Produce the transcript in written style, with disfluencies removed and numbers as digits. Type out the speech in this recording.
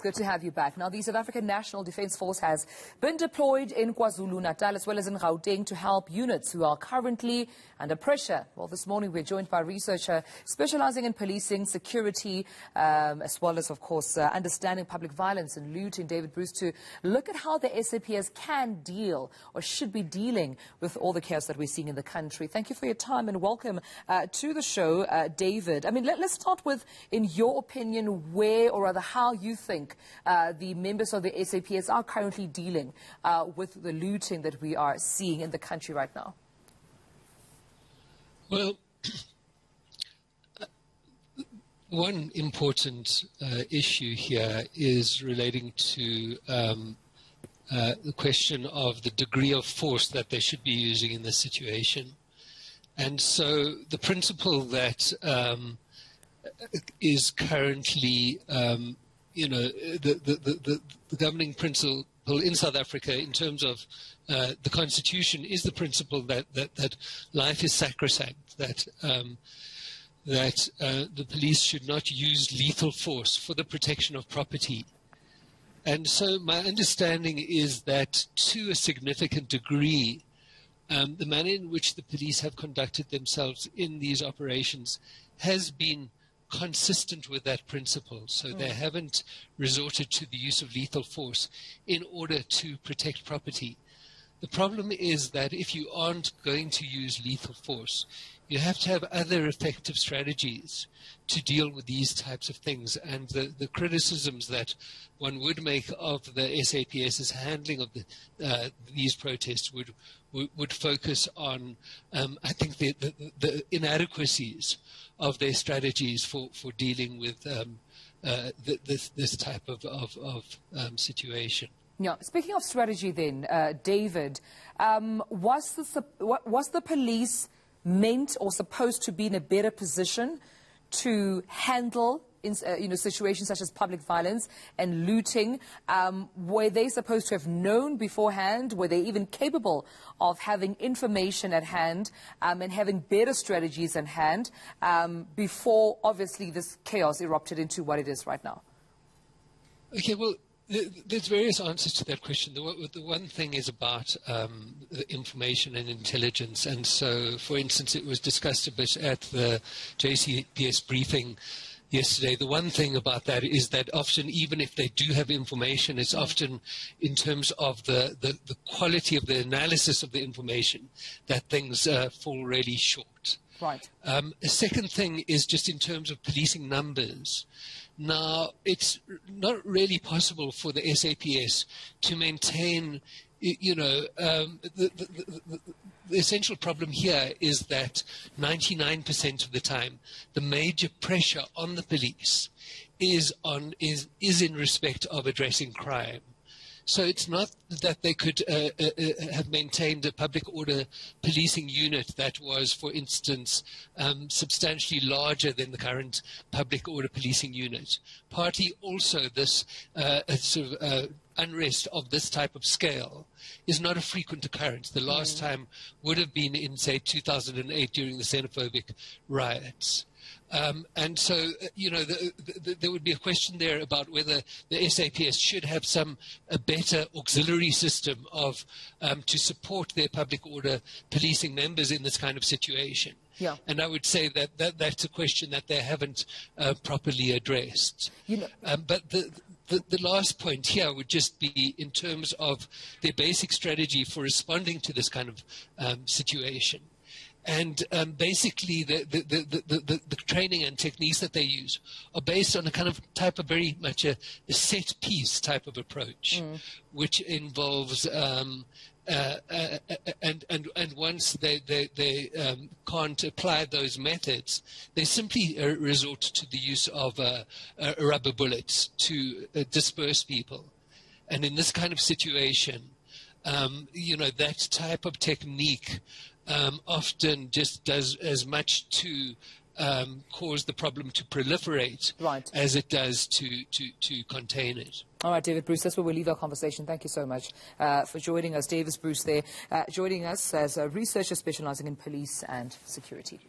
good to have you back. Now, the South African National Defence Force has been deployed in KwaZulu-Natal as well as in Gauteng to help units who are currently under pressure. Well, this morning we're joined by a researcher specializing in policing, security, as well as, of course, understanding public violence and looting, David Bruce, to look at how the SAPS can deal or should be dealing with all the chaos that we're seeing in the country. Thank you for your time and welcome to the show, David. I mean, let's start with, in your opinion, where or rather how you think the members of the SAPS are currently dealing with the looting that we are seeing in the country right now. Well, one important issue here is relating to the question of the degree of force that they should be using in this situation. And so the principle that is currently, the governing principle in South Africa in terms of the Constitution is the principle that life is sacrosanct, that the police should not use lethal force for the protection of property. And so my understanding is that to a significant degree, the manner in which the police have conducted themselves in these operations has been consistent with that principle. So they haven't resorted to the use of lethal force in order to protect property. The problem is that if you aren't going to use lethal force, you have to have other effective strategies to deal with these types of things. And the criticisms that one would make of the SAPS's handling of these protests would focus on, I think, the inadequacies of their strategies for dealing with this type of situation. Yeah. Speaking of strategy then, David, was the police meant or supposed to be in a better position to handle situations such as public violence and looting? Were they supposed to have known beforehand? Were they even capable of having information at hand and having better strategies at hand before, obviously, this chaos erupted into what it is right now? Okay, well, there's various answers to that question. The one thing is about the information and intelligence. And so, for instance, it was discussed a bit at the JCPS briefing yesterday. The one thing about that is that often, even if they do have information, it's often in terms of the quality of the analysis of the information that things fall really short. Right. A second thing is just in terms of policing numbers. Now, it's not really possible for the SAPS to maintain, the essential problem here is that 99% of the time, the major pressure on the police is in respect of addressing crime. So it's not that they could have maintained a public order policing unit that was, for instance, substantially larger than the current public order policing unit. Partly also this unrest of this type of scale is not a frequent occurrence. The last time would have been in, say, 2008 during the xenophobic riots. And so, there would be a question there about whether the SAPS should have a better auxiliary system of to support their public order policing members in this kind of situation. Yeah. And I would say that's a question that they haven't properly addressed. But the last point here would just be in terms of their basic strategy for responding to this kind of situation. And basically, the training and techniques that they use are based on a kind of type of very much a set piece type of approach, which involves and once they can't apply those methods, they simply resort to the use of rubber bullets to disperse people. And in this kind of situation, that type of technique often just does as much to cause the problem to proliferate as it does to contain it. All right, David Bruce, that's where we'll leave our conversation. Thank you so much for joining us. David Bruce there, joining us as a researcher specializing in police and security.